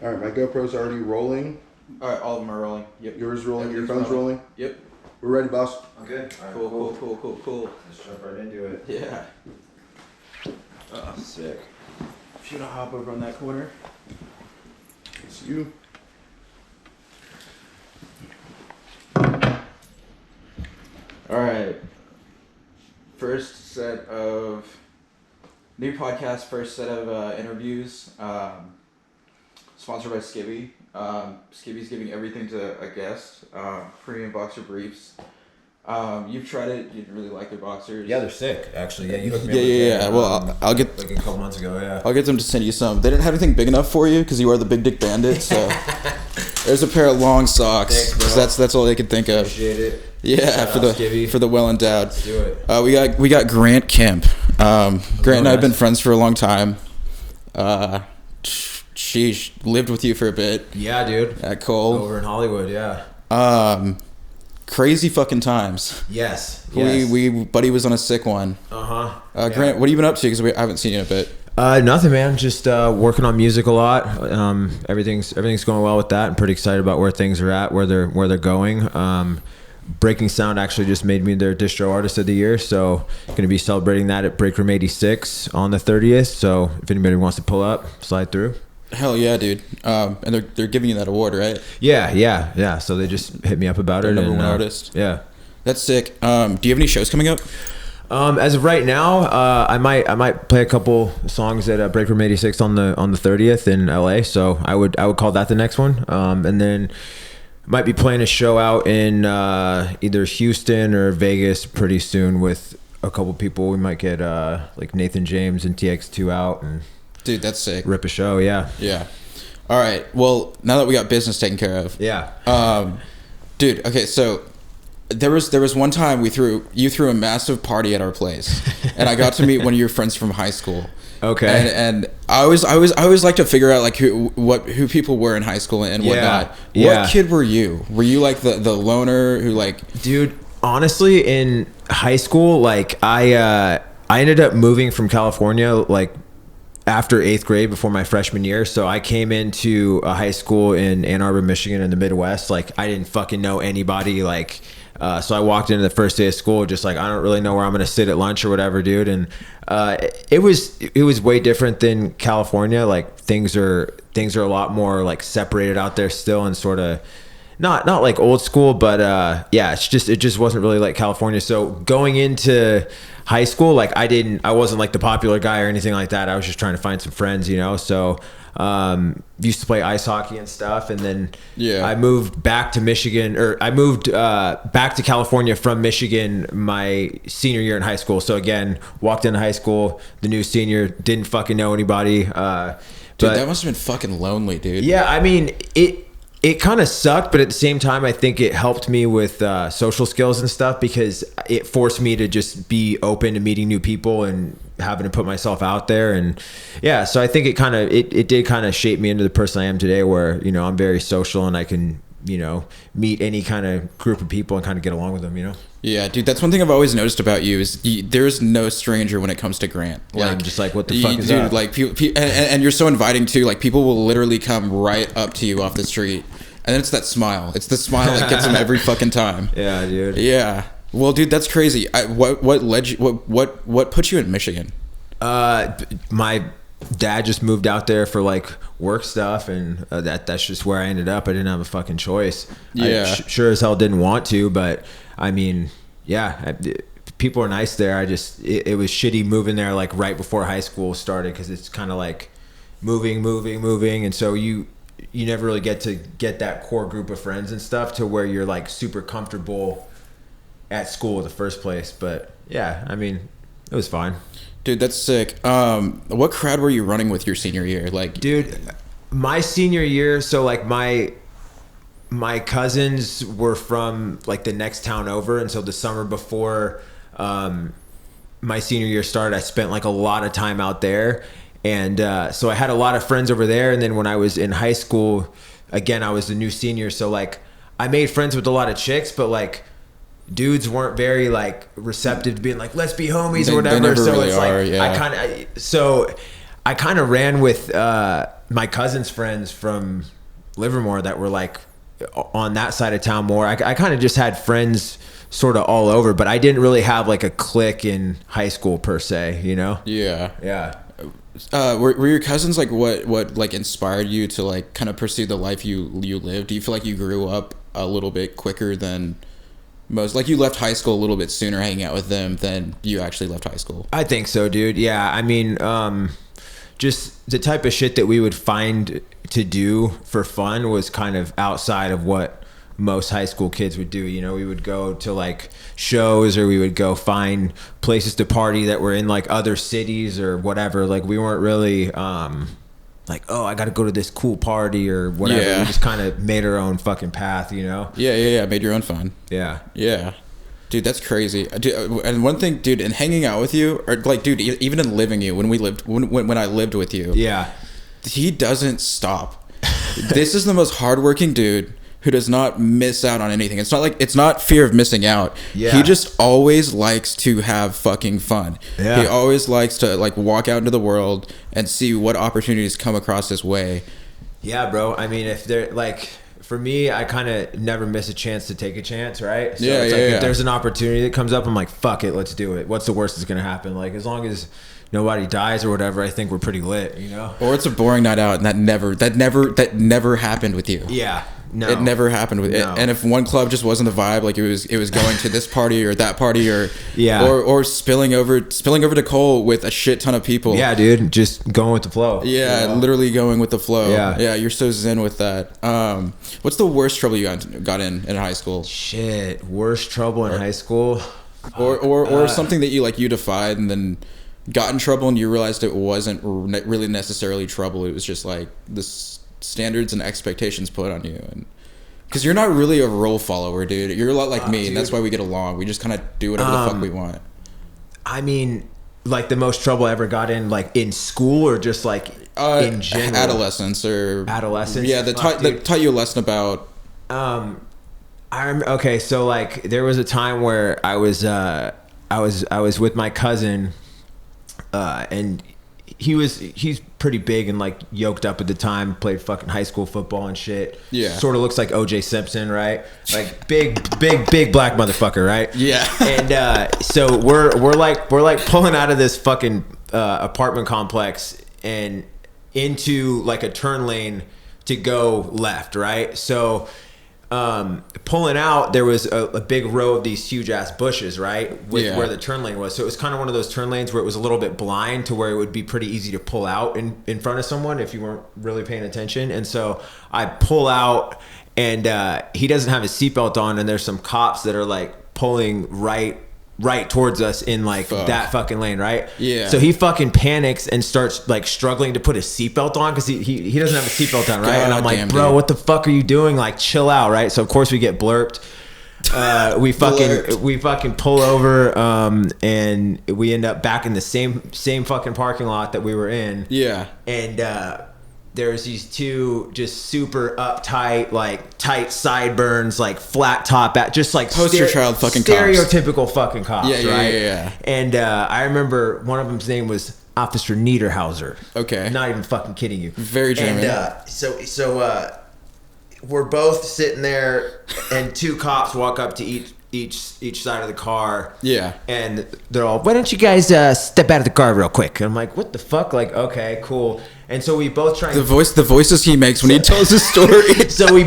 All right, my GoPro's already rolling. All right, all of them are rolling. Yep. Yours rolling. Your phone's rolling. Yep. We're ready, boss. I'm good. All right, Cool. Let's jump right into it. Yeah. Oh, sick. If you want to hop over on that corner. It's you. All right. First set of new podcast. First set of interviews. Sponsored by Skibby. Skibby's giving everything to a guest. Premium boxer briefs. You've tried it. You really like their boxers. Yeah, they're sick. Actually, yeah, you hooked me up. Yeah. Well, I'll get like a couple months ago. Yeah. I'll get them to send you some. They didn't have anything big enough for you because you are the big dick bandit. So there's a pair of long socks. Thanks, bro. That's all they could think of. Appreciate it. Yeah, Shout out Skibby. for the well endowed. Let's do it. We got Grant Kemp. Grant and I have been friends for a long time. She lived with you for a bit. Yeah, dude. At Cole. Over in Hollywood. Yeah. Crazy fucking times. Yes. Buddy was on a sick one. Yeah. Grant, what have you been up to? Because I haven't seen you in a bit. Nothing, man. Just working on music a lot. Everything's going well with that. I'm pretty excited about where things are at, where they're going. Breaking Sound actually just made me their distro artist of the year, so going to be celebrating that at Break Room 86 on the 30th. So if anybody wants to pull up, slide through. Hell yeah, dude. And they're giving you that award, right? Yeah. So they just hit me up about it. Number one artist. Yeah. That's sick. Do you have any shows coming up? As of right now, I might play a couple songs at Break Room 86 on the 30th in LA. So I would call that the next one. And then might be playing a show out in either Houston or Vegas pretty soon with a couple people. We might get like Nathan James and TX2 out and dude, that's sick. Rip a show. Yeah. All right. Well, now that we got business taken care of. Yeah. Dude. Okay. So there was one time you threw a massive party at our place, and I got to meet one of your friends from high school. Okay. And I always like to figure out like who people were in high school and whatnot. Yeah. What kid were you? Were you like the loner who like? Dude, honestly, in high school, like I ended up moving from California like after 8th grade before my freshman year. So I came into a high school in Ann Arbor, Michigan in the Midwest. Like I didn't fucking know anybody. Like, so I walked into the first day of school just like, I don't really know where I'm going to sit at lunch or whatever, dude. And it was way different than California. Like things are a lot more like separated out there still and sort of not like old school, but yeah, it just wasn't really like California. So going into high school, like I wasn't like the popular guy or anything like that. I was just trying to find some friends, you know. So used to play ice hockey and stuff, and then I moved back to Michigan, or I moved back to California from Michigan my senior year in high school. So again, walked into high school, the new senior, didn't fucking know anybody. Dude, that must have been fucking lonely, dude. Yeah, I mean it kind of sucked, but at the same time, I think it helped me with social skills and stuff because it forced me to just be open to meeting new people and having to put myself out there. And yeah, so I think it did kind of shape me into the person I am today where, you know, I'm very social and I can, you know, meet any kind of group of people and kind of get along with them, you know? Yeah, dude, that's one thing I've always noticed about you is there's no stranger when it comes to Grant. Like, yeah, I'm just like, what the fuck is that? Like, and you're so inviting too. Like, people will literally come right up to you off the street, and then it's that smile. It's the smile that gets them every fucking time. Yeah, dude. Yeah. Well, dude, that's crazy. What put you in Michigan? My dad just moved out there for like work stuff, and that's just where I ended up. I didn't have a fucking choice. Yeah. I sure as hell didn't want to, but I mean, yeah, people are nice there. It was shitty moving there like right before high school started because it's kind of like moving, and so you never really get that core group of friends and stuff to where you're like super comfortable at school in the first place. But yeah, I mean, it was fine. Dude, that's sick. What crowd were you running with your senior year? Like, dude, my senior year, so like my cousins were from like the next town over, and so the summer before my senior year started, I spent like a lot of time out there, and so I had a lot of friends over there. And then when I was in high school, again, I was the new senior, so like I made friends with a lot of chicks, but like dudes weren't very like receptive to being like, let's be homies or whatever. So really it's are, like yeah. I kind of ran with my cousin's friends from Livermore that were like on that side of town more. I kind of just had friends sort of all over, but I didn't really have like a clique in high school per se, you know? Yeah. Yeah. Were your cousins like what like inspired you to like kind of pursue the life you lived? Do you feel like you grew up a little bit quicker than most? Like you left high school a little bit sooner hanging out with them than you actually left high school? I think so, dude. Yeah. I mean, just the type of shit that we would find to do for fun was kind of outside of what most high school kids would do. You know, we would go to like shows, or we would go find places to party that were in like other cities or whatever. Like we weren't really like, oh, I got to go to this cool party or whatever. Yeah. We just kind of made our own fucking path, you know? Yeah. Made your own fun. Yeah. Yeah. Dude, that's crazy. Dude, and one thing, dude, in hanging out with you, or like, dude, even in living you, when I lived with you, Yeah. he doesn't stop. This is the most hardworking dude who does not miss out on anything. It's not fear of missing out. Yeah. He just always likes to have fucking fun. Yeah. He always likes to like walk out into the world and see what opportunities come across his way. Yeah, bro. I mean, if they're like, for me, I kind of never miss a chance to take a chance, right? So Yeah, it's yeah, like yeah. if there's an opportunity that comes up, I'm like, fuck it, let's do it. What's the worst that's gonna happen? Like, as long as nobody dies or whatever, I think we're pretty lit, you know? Or it's a boring night out, and that never happened with you. Yeah. No. It never happened with it. No. And if one club just wasn't the vibe, like it was going to this party or that party, or Yeah. or spilling over to Cole with a shit ton of people. Yeah, dude, just going with the flow. Yeah, you know? literally going with the flow. Yeah. You're so zen with that. What's the worst trouble you got in high school, Shit, worst trouble in high school. or something that you defied and then got in trouble and you realized it wasn't really necessarily trouble. It was just like this standards and expectations put on you, and because you're not really a rule follower, dude. You're a lot like me, dude. and that's why we get along. We just kind of do whatever the fuck we want. I mean, like the most trouble I ever got in, like in school or just like in general? Adolescence. Yeah, that taught you a lesson about. Okay, so like there was a time where I was with my cousin, and he's pretty big and like yoked up at the time, played fucking high school football and shit. Yeah. Sort of looks like OJ Simpson, right? Like big black motherfucker, right? Yeah. And so we're like pulling out of this fucking apartment complex and into like a turn lane to go left, right? So pulling out, there was a big row of these huge ass bushes, right, with where the turn lane was. So it was kind of one of those turn lanes where it was a little bit blind to where it would be pretty easy to pull out in front of someone if you weren't really paying attention. And so I pull out, and he doesn't have his seatbelt on, and there's some cops that are like pulling right towards us in like that fucking lane, right? Yeah. So he fucking panics and starts like struggling to put his seatbelt on because he doesn't have a seatement on, right? And I'm like, damn, bro, dude. what the fuck are you doing? Like, chill out, right? So of course we get blurped. We fucking pull over, and we end up back in the same fucking parking lot that we were in. Yeah. And there's these two just super uptight, like tight sideburns, like flat top, just like Poster child fucking cops. stereotypical fucking cops, Yeah, right? yeah. And I remember one of them's name was Officer Niederhauser. Okay. Not even fucking kidding you. Very German. And so we're both sitting there, and two cops walk up to each side of the car. Yeah. And they're all, why don't you guys step out of the car real quick? And I'm like, what the fuck? Like, okay, cool. And so we both try. The voices he makes when he tells his story. So we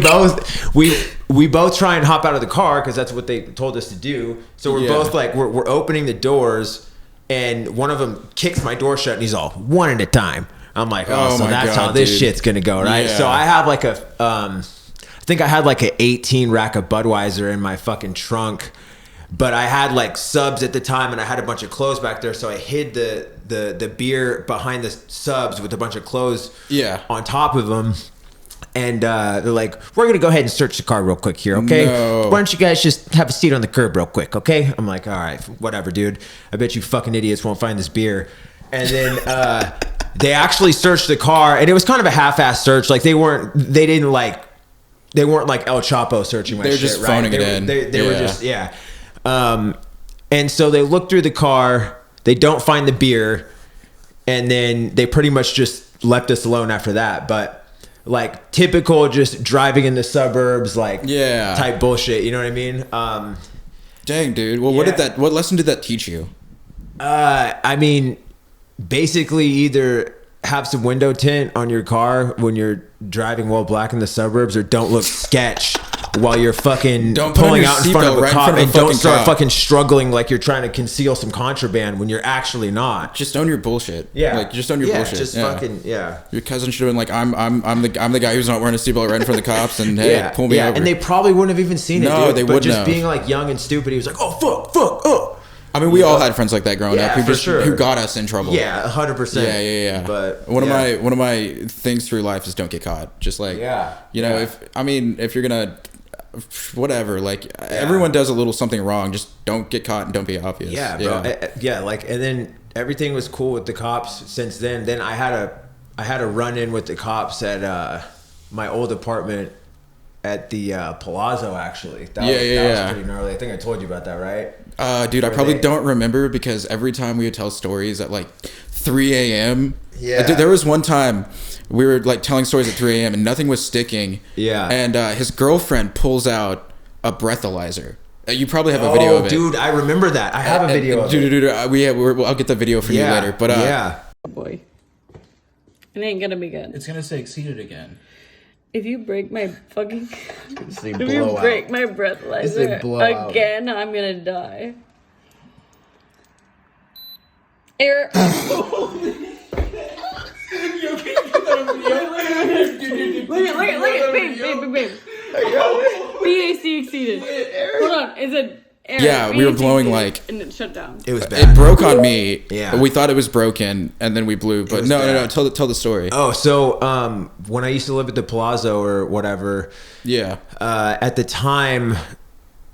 both try and hop out of the car because that's what they told us to do. So we're both like, we're opening the doors, and one of them kicks my door shut, and he's all, one at a time. I'm like, so that's how this shit's gonna go, right? Yeah. So I have like I think I had like an 18 rack of Budweiser in my fucking trunk, but I had like subs at the time, and I had a bunch of clothes back there, so I hid the beer behind the subs with a bunch of clothes on top of them. And they're like, we're gonna go ahead and search the car real quick here, okay? No. Why don't you guys just have a seat on the curb real quick, okay? I'm like, all right, whatever, dude. I bet you fucking idiots won't find this beer. And then they actually searched the car, and it was kind of a half-assed search. Like they weren't like El Chapo searching my shit, They're just right? phoning it in. They were just, and so they look through the car. They don't find the beer. and then they pretty much just left us alone after that. But like typical, just driving in the suburbs, like type bullshit. You know what I mean? Dang, dude. Well, what lesson did that teach you? I mean, basically either have some window tint on your car when you're driving while black in the suburbs, or don't look sketch while you're fucking pulling out in front of a cop, and don't start fucking struggling like you're trying to conceal some contraband when you're actually not. Just own your bullshit. Yeah, like just own your bullshit. Just fucking Your cousin should have been like, I'm the guy who's not wearing a seatbelt right in front of the cops, and hey, pull me over. And they probably wouldn't have even seen it. No, dude. they but wouldn't just have. being like young and stupid, he was like, oh fuck, oh. I mean, we all had friends like that growing up who got us in trouble. Yeah, 100%. Yeah. But one of my things through life is don't get caught. Just like if you're gonna whatever, like everyone does a little something wrong, just don't get caught and don't be obvious. Yeah, bro. Like, and then everything was cool with the cops since then. Then I had a run in with the cops at my old apartment at the Palazzo. Actually, that was pretty gnarly. I think I told you about that, right? Dude, I probably don't remember, because every time we would tell stories at like 3 a.m. Yeah. There was one time we were like telling stories at 3 a.m. and nothing was sticking. Yeah. And his girlfriend pulls out a breathalyzer. You probably have a video of it. Dude, I remember that. I have a video of it. Dude, I'll get the video for you later. But Oh boy. It ain't gonna be good. It's gonna say exceeded again. If you break my fucking... If you break my breathalyzer again, I'm gonna die. Air... Look at, babe. BAC exceeded. Hold on, is it... Air, yeah, we were blowing like, and it shut down. It was bad. It broke on me. Yeah, we thought it was broken, and then we blew. But no. Tell the story. Oh, so when I used to live at the Palazzo or whatever, at the time,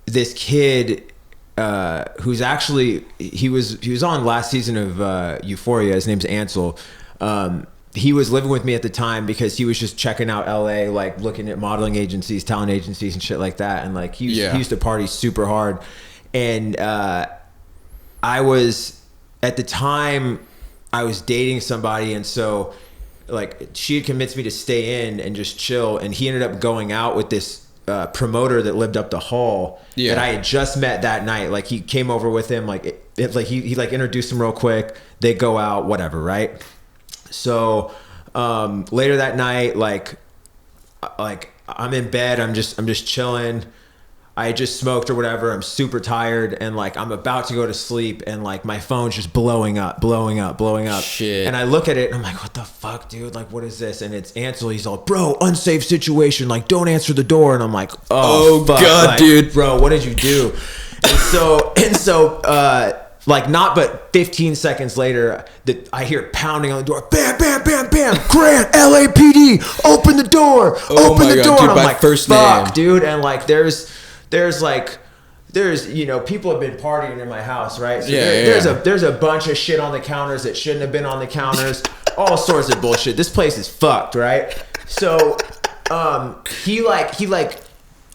this kid, who's actually he was on last season of Euphoria. His name's Ansel. He was living with me at the time because he was just checking out LA, like looking at modeling agencies, talent agencies and shit like that. And like he used to party super hard. And I was, at the time, I was dating somebody. And so like she had convinced me to stay in and just chill. And he ended up going out with this promoter that lived up the hall that I had just met that night. Like he came over with him, like he like introduced him real quick. They go out, whatever, right? So later that night, like I'm in bed, I'm just chilling. I just smoked or whatever. I'm super tired, and like I'm about to go to sleep, and like my phone's just blowing up. Shit. And I look at it and I'm like, what the fuck, dude? Like, what is this? And it's Ansel. He's all, bro, unsafe situation. Like, don't answer the door. And I'm like, oh fuck. God, like, dude, bro, what did you do? And so like not but 15 seconds later, I hear pounding on the door. Bam, bam, bam, bam. Grant, LAPD, open the door. Open the door. Dude, and I'm like, first fuck, name. dude. And like there's people have been partying in my house, right? So there's a bunch of shit on the counters that shouldn't have been on the counters. All sorts of bullshit. This place is fucked, right? So he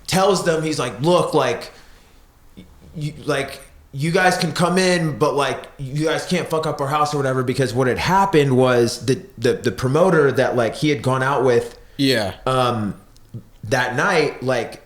tells them, he's like, look, you guys can come in, but like you guys can't fuck up our house or whatever, because what had happened was the promoter that like he had gone out with that night, like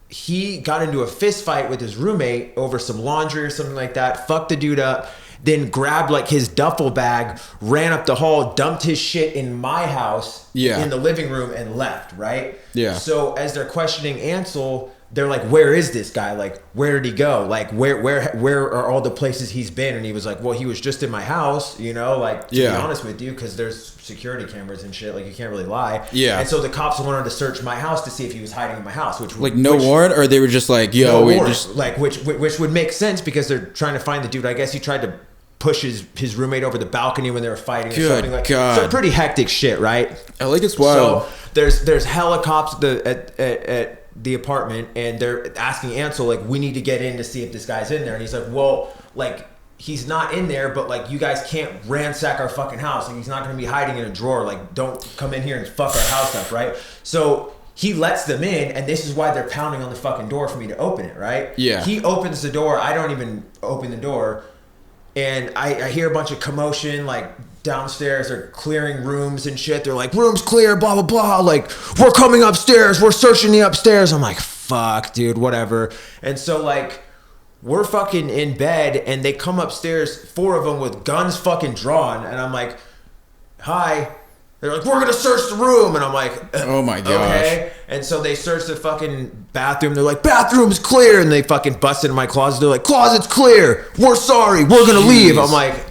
he got into a fist fight with his roommate over some laundry or something like that, fucked the dude up, then grabbed like his duffel bag, ran up the hall, dumped his shit in my house in the living room and left, right? Yeah. So as they're questioning Ansel, they're like, where is this guy? Like, where did he go? Like, where are all the places he's been? And he was like, well, he was just in my house, you know, like, to be honest with you, because there's security cameras and shit, like, you can't really lie. Yeah. And so the cops wanted to search my house to see if he was hiding in my house, which warrant, or they were just like, yo, which would make sense because they're trying to find the dude. I guess he tried to push his roommate over the balcony when they were fighting or something like that. So pretty hectic shit, right? I like it's wild. So there's helicopters at the apartment, and they're asking Ansel, like, we need to get in to see if this guy's in there. And he's like, well, like, he's not in there, but like, you guys can't ransack our fucking house. Like, he's not going to be hiding in a drawer. Like, don't come in here and fuck our house up, right? So he lets them in, and this is why they're pounding on the fucking door for me to open it, right? Yeah. He opens the door. I don't even open the door. And I hear a bunch of commotion, like downstairs. They're clearing rooms and shit. They're like, room's clear, blah, blah, blah. Like, we're coming upstairs. We're searching the upstairs. I'm like, fuck, dude, whatever. And so, like, we're fucking in bed, and they come upstairs, 4 of them with guns fucking drawn. And I'm like, hi. They're like, we're going to search the room. And I'm like, oh my gosh. Okay. And so they search the fucking bathroom. They're like, bathroom's clear. And they fucking bust into my closet. They're like, closet's clear. We're sorry. We're going to leave. I'm like,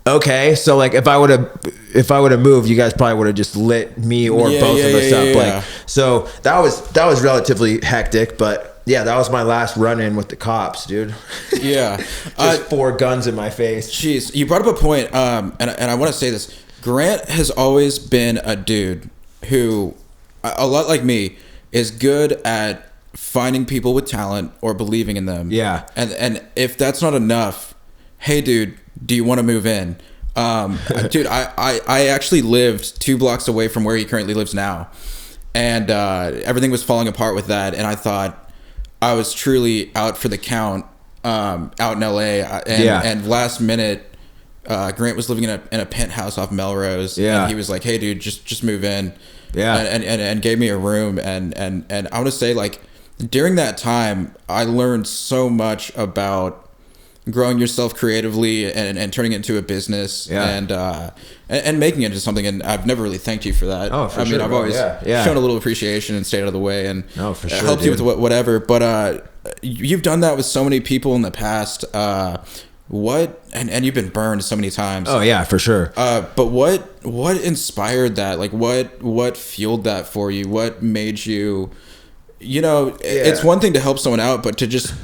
okay. So like, if I would have moved, you guys probably would have just lit me or both of us up. Like, so that was relatively hectic, but yeah, that was my last run in with the cops, dude. Yeah. Just 4 guns in my face. Jeez. You brought up a point. And I want to say this. Grant has always been a dude who, a lot like me, is good at finding people with talent or believing in them. Yeah. And if that's not enough, hey, dude, do you want to move in? Dude, I actually lived 2 blocks away from where he currently lives now. And everything was falling apart with that. And I thought I was truly out for the count out in LA. And last minute, Grant was living in a penthouse off Melrose. Yeah. And he was like, hey, dude, just move in. Yeah. And gave me a room. And I want to say, like, during that time, I learned so much about growing yourself creatively and turning it into a business. Yeah. And making it into something. And I've never really thanked you for that. Oh, for I sure. mean, I've always Yeah. shown a little appreciation and stayed out of the way. And for sure, helped you dude. with whatever. But you've done that with so many people in the past. And you've been burned so many times. Oh yeah, for sure. But what inspired that? Like what fueled that for you? What made you, it's one thing to help someone out, but to just,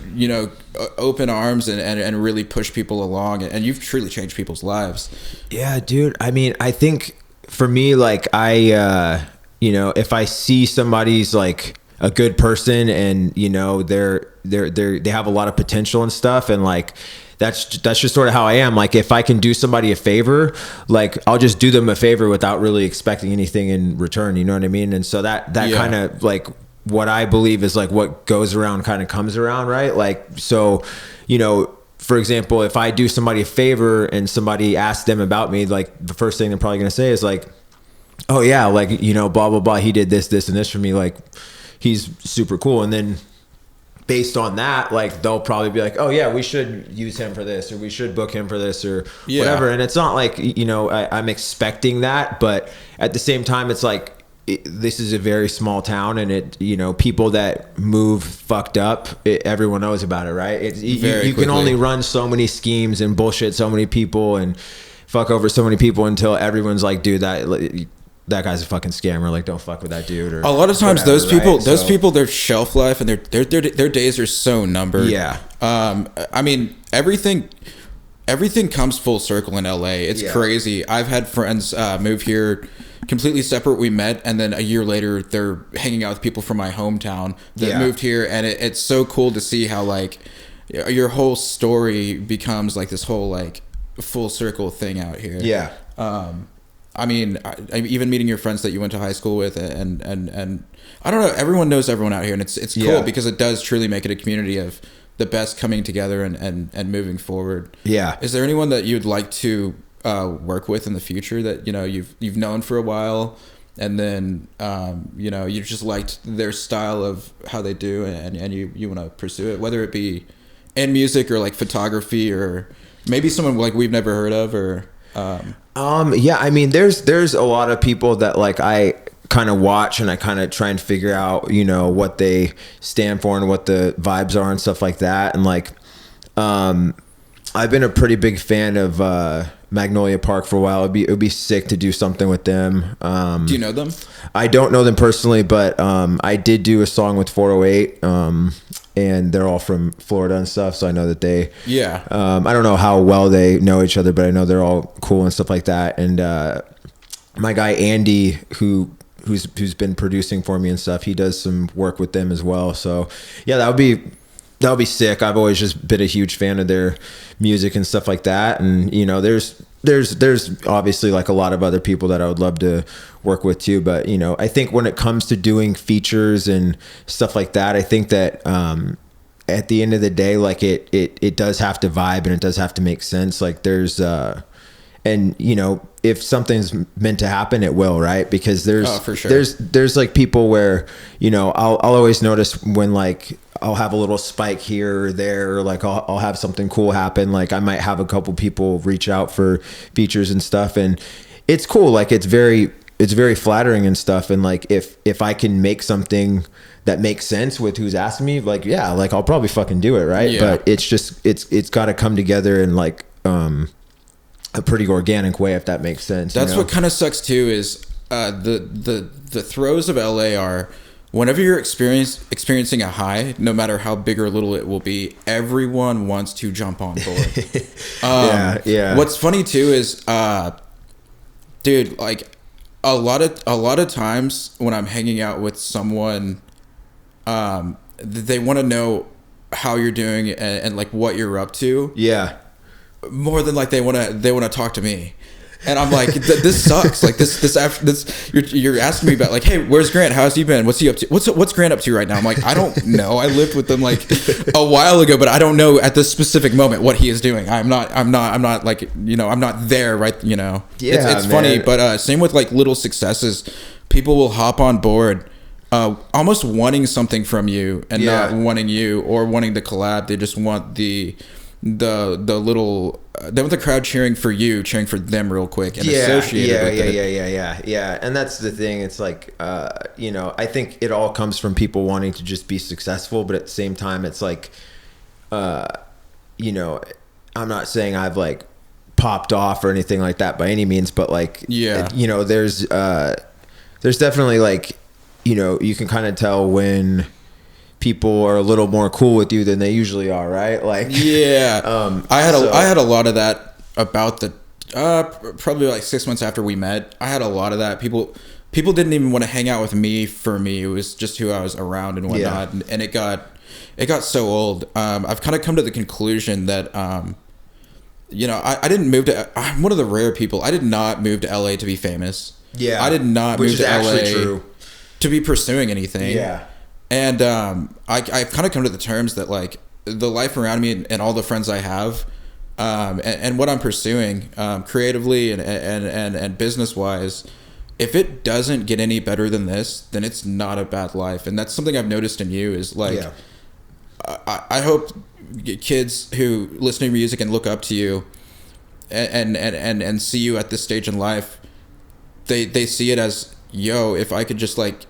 open arms and really push people along, and you've truly changed people's lives. Yeah, dude. I mean, I think for me, like if I see somebody's like a good person and, they have a lot of potential and stuff, and like, that's just sort of how I am. Like, if I can do somebody a favor, like, I'll just do them a favor without really expecting anything in return. You know what I mean? And so that kind of like what I believe is like what goes around kind of comes around, right? Like, so, for example, if I do somebody a favor and somebody asks them about me, like the first thing they're probably going to say is like, oh yeah, like, blah, blah, blah. He did this, this, and this for me. Like, he's super cool. And then based on that, like, they'll probably be like, oh yeah, we should use him for this, or we should book him for this, or whatever. And it's not like, I'm expecting that, but at the same time, it's like, this is a very small town, and it, people that move fucked up, everyone knows about it, right? You can only run so many schemes and bullshit so many people and fuck over so many people until everyone's like, dude, that guy's a fucking scammer. Like, don't fuck with that dude. Or a lot of times, those people, their shelf life and their days are so numbered. Yeah. I mean, everything comes full circle in LA. It's crazy. I've had friends move here completely separate. We met, and then a year later, they're hanging out with people from my hometown that moved here, and it's so cool to see how like your whole story becomes like this whole like full circle thing out here. Yeah. I mean, even meeting your friends that you went to high school with, and I don't know, everyone knows everyone out here, and it's cool because it does truly make it a community of the best coming together and moving forward. Yeah. Is there anyone that you'd like to work with in the future that you've known for a while, and then you just liked their style of how they do, and you want to pursue it, whether it be in music or like photography, or maybe someone like we've never heard of, or yeah, I mean, there's a lot of people that like I kind of watch, and I kind of try and figure out, what they stand for and what the vibes are and stuff like that. And like, I've been a pretty big fan of Magnolia Park for a while. It would be sick to do something with them. Do you know them? I don't know them personally, but I did do a song with 408, and they're all from Florida and stuff, so I know that they I don't know how well they know each other, but I know they're all cool and stuff like that. And my guy Andy, who's been producing for me and stuff, he does some work with them as well. So yeah, that would be sick. I've always just been a huge fan of their music and stuff like that. And there's obviously like a lot of other people that I would love to work with too. But I think when it comes to doing features and stuff like that, I think that at the end of the day, like it does have to vibe, and it does have to make sense. Like there's and if something's meant to happen, it will, right? Because for sure. there's like people where I'll always notice when like I'll have a little spike here or there, or like I'll have something cool happen. Like I might have a couple people reach out for features and stuff, and it's cool. Like it's very flattering and stuff. And like if I can make something that makes sense with who's asking me, like yeah, like I'll probably fucking do it, right? Yeah. But it's just it's got to come together in like a pretty organic way, if that makes sense. That's what kind of sucks too, is the throes of LA are, whenever you're experiencing a high, no matter how big or little it will be, everyone wants to jump on board. Yeah. What's funny too is, dude, like a lot of times when I'm hanging out with someone, they want to know how you're doing and like what you're up to. Yeah. More than like they want to talk to me. And I'm like, this sucks. Like this, you're asking me about like, hey, where's Grant? How's he been? What's he up to? What's Grant up to right now? I'm like, I don't know. I lived with them like a while ago, but I don't know at this specific moment what he is doing. I'm not like, I'm not there, right? Yeah, it's funny, but same with like little successes. People will hop on board, almost wanting something from you and not wanting you or wanting the collab. They just want the little, they want the crowd cheering for you, cheering for them real quick and associated with it. Yeah. And that's the thing. It's like, I think it all comes from people wanting to just be successful, but at the same time, it's like, I'm not saying I've like popped off or anything like that by any means, but like, there's definitely like, you can kind of tell when people are a little more cool with you than they usually are, right? Like, I had a lot of that about the probably like 6 months after we met. I had a lot of that. People didn't even want to hang out with me for me. It was just who I was around and whatnot. And it got so old. I've kind of come to the conclusion that I didn't move to. I'm one of the rare people. I did not move to LA to be famous. Yeah, I did not move to LA to be pursuing anything. Yeah. And I've kind of come to the terms that like the life around me and all the friends I have, and what I'm pursuing creatively and business wise, if it doesn't get any better than this, then it's not a bad life. And that's something I've noticed in you is like, I hope kids who listen to music and look up to you and see you at this stage in life, they see it as, yo, if I could just like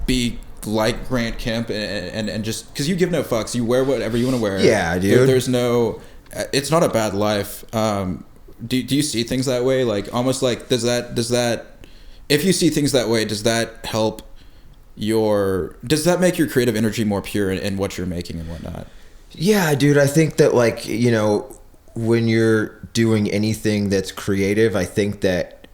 be like Grant Kemp and just because you give no fucks, you wear whatever you want to wear. Yeah, dude. There's no, it's not a bad life. Do you see things that way? Like almost like does that if you see things that way, does that make your creative energy more pure in what you're making and whatnot? Yeah, dude. I think that like when you're doing anything that's creative, I think that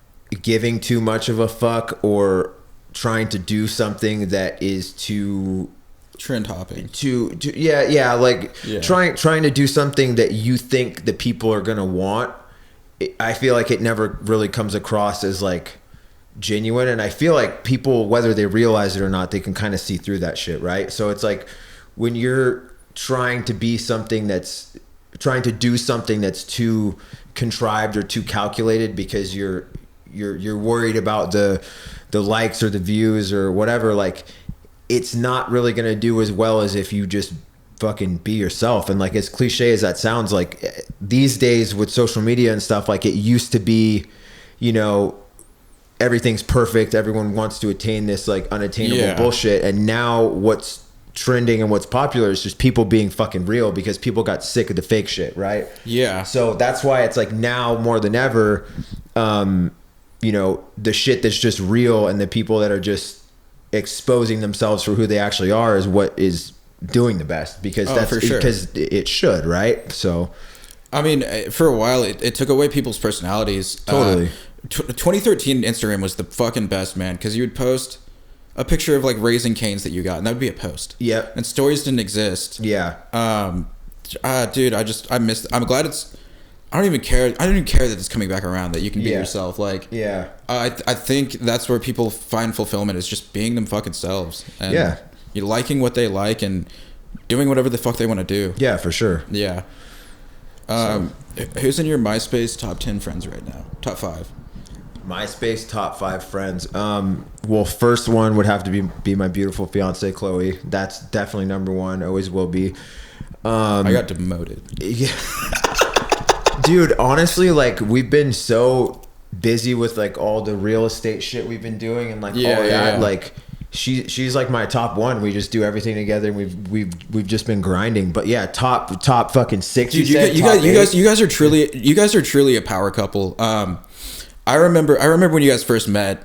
giving too much of a fuck or trying to do something that is too trend hopping trying to do something that you think the people are gonna want, I feel like it never really comes across as like genuine. And I feel like people, whether they realize it or not, they can kind of see through that shit, right? So it's like when you're trying to do something that's too contrived or too calculated because you're worried about the likes or the views or whatever, like it's not really going to do as well as if you just fucking be yourself. And like as cliche as that sounds, like these days with social media and stuff, like it used to be, everything's perfect, everyone wants to attain this like unattainable bullshit, and now what's trending and what's popular is just people being fucking real because people got sick of the fake shit, right? So that's why it's like now more than ever, the shit that's just real and the people that are just exposing themselves for who they actually are is what is doing the best, because because it should, right? So I mean, for a while it took away people's personalities. Totally. 2013 Instagram was the fucking best, man, because you would post a picture of like Raising Cane's that you got, and that would be a post. Yep. And stories didn't exist. Yeah. Dude, I missed. I'm glad it's. I don't even care that it's coming back around, that you can be yourself. Like, I think that's where people find fulfillment, is just being them fucking selves. And you liking what they like and doing whatever the fuck they want to do. Yeah, for sure. Yeah. Who's in your MySpace top 10 friends right now? Top 5. MySpace top 5 friends. Well, first one would have to be my beautiful fiance Chloe. That's definitely number one. Always will be. I got demoted. Yeah. Dude, honestly, like we've been so busy with like all the real estate shit we've been doing and like all that. Like she's like my top one. We just do everything together and we've just been grinding. But yeah, top fucking 6. Dude, you guys are truly a power couple. I remember when you guys first met.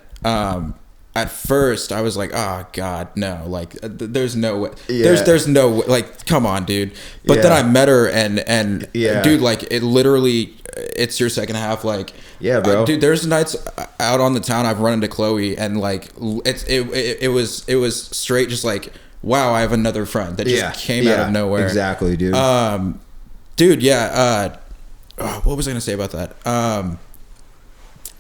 At first, I was like, "Oh God, no! Like, there's no way. There's no way. Like, come on, dude." But then I met her, and dude, like, it literally, it's your second half. Like, yeah, bro, dude. There's nights out on the town I've run into Chloe, and like, it was straight, just like, wow, I have another friend that just came out of nowhere. Exactly, dude. Dude, yeah. What was I gonna say about that?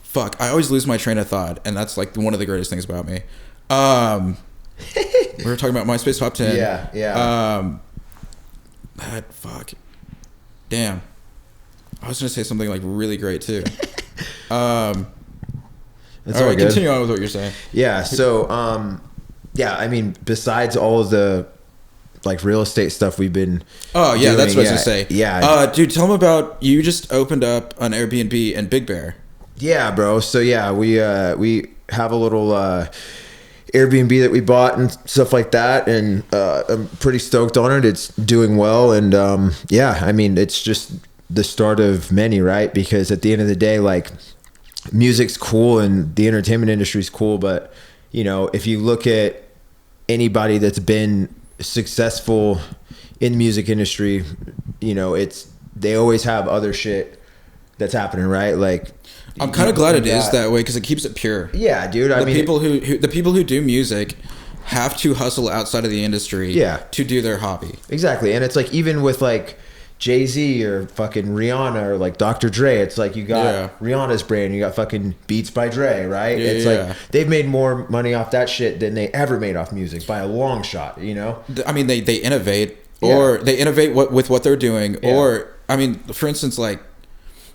Fuck, I always lose my train of thought, and that's like one of the greatest things about me. We were talking about MySpace top 10. Yeah. Fuck. Damn. I was gonna say something like really great too. All right, continue on with what you're saying. Yeah. So, yeah, I mean, besides all of the like real estate stuff we've been. Oh yeah, doing, that's what I was gonna say. Yeah. Dude, tell them about you just opened up an Airbnb in Big Bear. Yeah, bro. So yeah, we have a little Airbnb that we bought and stuff like that, and I'm pretty stoked on it. It's doing well, and yeah, I mean, it's just the start of many, right? Because at the end of the day, like, music's cool and the entertainment industry's cool, but you know, if you look at anybody that's been successful in the music industry, you know, they always have other shit that's happening, right? Like, I'm kind of glad it is that way because it keeps it pure. Yeah, dude. I mean, the people who do music have to hustle outside of the industry to do their hobby. Exactly. And it's like, even with like Jay-Z or fucking Rihanna or like Dr. Dre, it's like you got Rihanna's brand, you got fucking Beats by Dre, right? It's like they've made more money off that shit than they ever made off music by a long shot, you know? I mean, they innovate, or they innovate with what they're doing, or, I mean, for instance, like,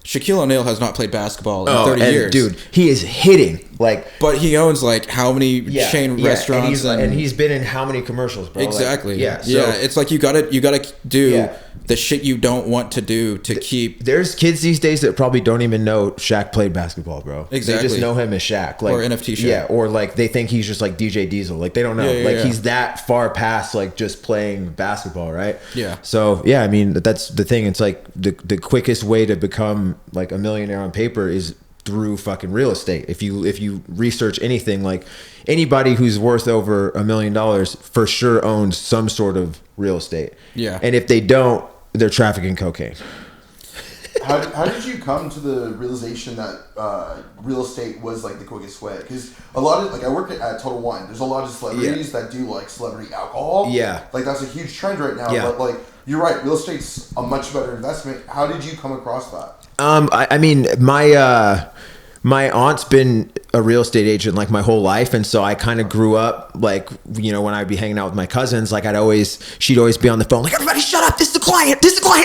Shaquille O'Neal has not played basketball in 30 years. Dude, he is hitting. Like, but he owns like how many chain restaurants, and he's been in how many commercials, bro? Exactly. Like, so, it's like you gotta do the shit you don't want to do to keep. There's kids these days that probably don't even know Shaq played basketball, bro. Exactly. They just know him as Shaq, like, or NFT Shaq. Yeah, or like they think he's just like DJ Diesel. Like, they don't know. He's that far past like just playing basketball, right? Yeah. So yeah, I mean, that's the thing. It's like the quickest way to become like a millionaire on paper is through fucking real estate. If you research anything, like, anybody who's worth over $1 million for sure owns some sort of real estate. Yeah. And if they don't, they're trafficking cocaine. How did you come to the realization that real estate was like the quickest way? Because a lot of, like, I work at Total Wine. There's a lot of celebrities that do like celebrity alcohol. Yeah. Like, that's a huge trend right now. Yeah. But like, you're right, real estate's a much better investment. How did you come across that? I mean, my aunt's been a real estate agent like my whole life, and so I kind of grew up like, you know, when I'd be hanging out with my cousins, like she'd always be on the phone like, everybody shut up, this is the client,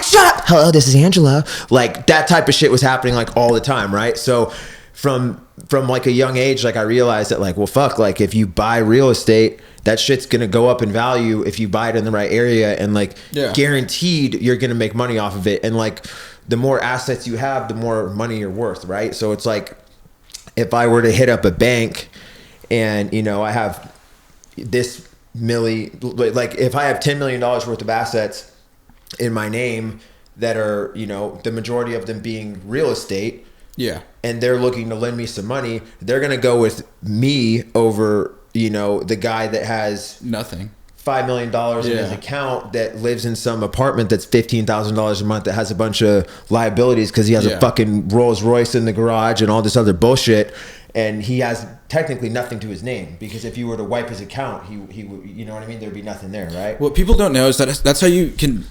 shut up, hello, this is Angela. Like, that type of shit was happening like all the time, right? So from like a young age, like, I realized that, like, well, fuck, like, if you buy real estate, that shit's gonna go up in value if you buy it in the right area, and like, guaranteed you're gonna make money off of it. And like, the more assets you have, the more money you're worth, right? So it's like, if I were to hit up a bank and, you know, I have this like, if I have $10 million worth of assets in my name that are, you know, the majority of them being real estate, and they're looking to lend me some money, they're gonna go with me over, you know, the guy that has nothing, $5 million in his account, that lives in some apartment that's $15,000 a month, that has a bunch of liabilities because he has a fucking Rolls Royce in the garage and all this other bullshit, and he has technically nothing to his name, because if you were to wipe his account, he would, you know what I mean, there'd be nothing there, right? What people don't know is that that's how you can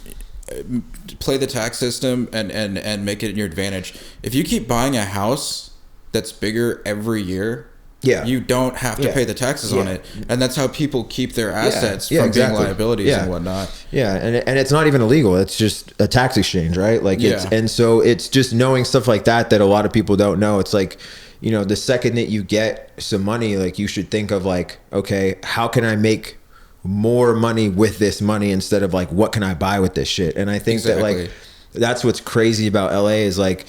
play the tax system and make it in your advantage. If you keep buying a house that's bigger every year, you don't have to pay the taxes on it, and that's how people keep their assets from being liabilities and whatnot. Yeah, and it's not even illegal. It's just a tax exchange, right? Like, and so it's just knowing stuff like that a lot of people don't know. It's like, you know, the second that you get some money, like, you should think of like, okay, how can I make more money with this money instead of like, what can I buy with this shit? And I think that like, that's what's crazy about LA is like,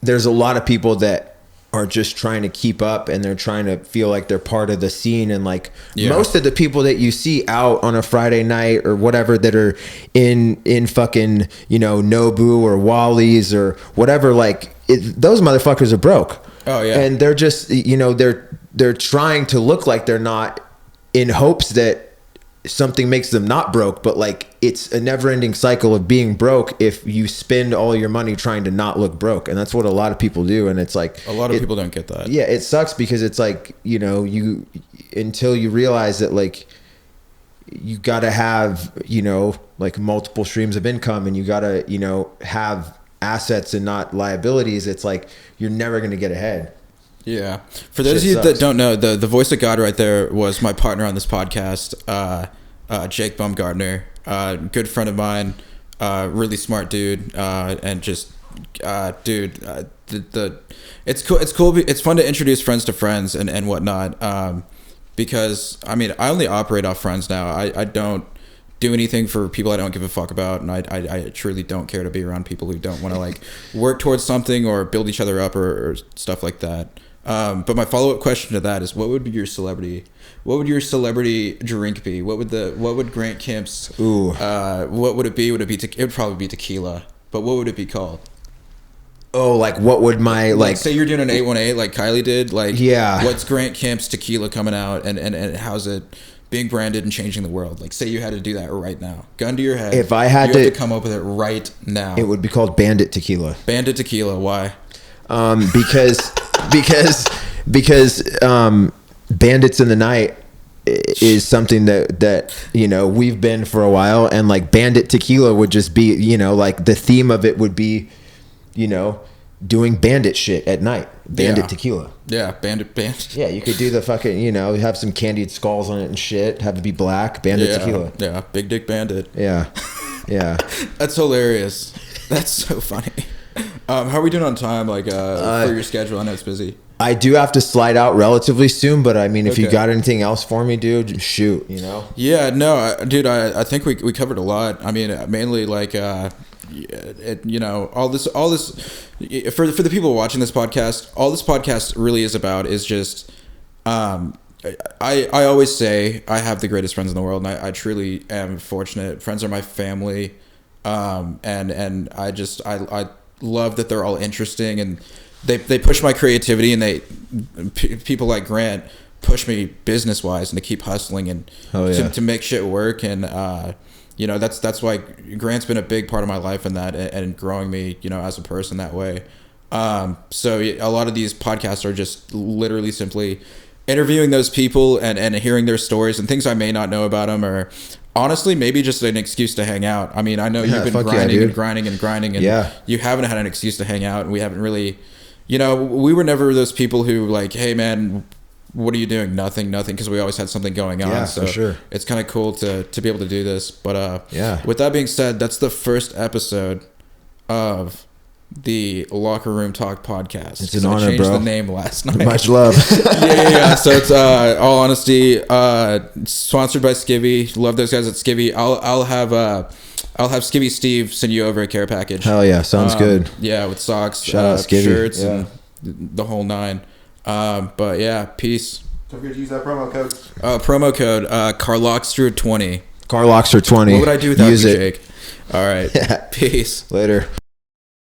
there's a lot of people that are just trying to keep up and they're trying to feel like they're part of the scene. And like most of the people that you see out on a Friday night or whatever that are in fucking, you know, Nobu or Wally's or whatever, like those motherfuckers are broke. Oh yeah. And they're just, you know, they're trying to look like they're not in hopes that something makes them not broke, but like it's a never-ending cycle of being broke if you spend all your money trying to not look broke. And that's what a lot of people do. And it's like a lot of people don't get that. Yeah, it sucks because it's like, you know, you until you realize that like you gotta have, you know, like multiple streams of income and you gotta, you know, have assets and not liabilities, it's like you're never gonna get ahead. Yeah. For those of you that don't know, the voice of God right there was my partner on this podcast, Jake Baumgartner, good friend of mine, really smart dude, and just dude, it's cool. It's cool. It's fun to introduce friends to friends and whatnot, because I mean I only operate off friends now. I don't do anything for people I don't give a fuck about, and I truly don't care to be around people who don't want to like work towards something or build each other up or stuff like that. But my follow-up question to that is, what would your celebrity drink be? What would Grant Kemp's what would it be? Would it be it would probably be tequila, but what would it be called? Oh, like what would my like say you're doing an 818 like Kylie did, like what's Grant Kemp's tequila coming out and how's it being branded and changing the world? Like say you had to do that right now, gun to your head, if I had to come up with it right now, it would be called Bandit Tequila. Bandit Tequila. Why? Because Bandits in the Night is something that you know we've been for a while, and like Bandit Tequila would just be, you know, like the theme of it would be, you know, doing bandit shit at night. Bandit Tequila. Yeah, bandit. Yeah, you could do the fucking, you know, have some candied skulls on it and shit. Have to be black. Bandit Tequila. Yeah, big dick bandit. Yeah. That's hilarious. That's so funny. How are we doing on time? Like for your schedule? I know it's busy. I do have to slide out relatively soon, but I mean, if you got anything else for me, dude, shoot, you know? Yeah, no, dude, I think we covered a lot. I mean, mainly like, you know, all this for the people watching this podcast, all this podcast really is about is just, I always say I have the greatest friends in the world, and I truly am fortunate. Friends are my family, and I love that they're all interesting, and they push my creativity, and people like Grant push me business wise and to keep hustling and to make shit work. And you know, that's why Grant's been a big part of my life in that and growing me, you know, as a person that way. So a lot of these podcasts are just literally simply interviewing those people and hearing their stories and things I may not know about them, or honestly maybe just an excuse to hang out. I mean, I know you've been grinding and you haven't had an excuse to hang out, and we haven't really, you know, we were never those people who like, hey man, what are you doing? Nothing, because we always had something going on. So for sure. It's kind of cool to be able to do this. But with that being said, that's the first episode of the Locker Room Talk podcast. It's an honor, I changed bro. the name last night. Much love. Yeah. So it's all honesty, sponsored by Skivvy. Love those guys at Skivvy. I'll have Skivvy Steve send you over a care package. Hell yeah, sounds good. Yeah, with socks, shirts, and the whole nine. But yeah, peace. Don't forget to use that promo code. Promo code Carlockster20. Carlockster20. What would I do without you, Jake? All right. Peace. Later.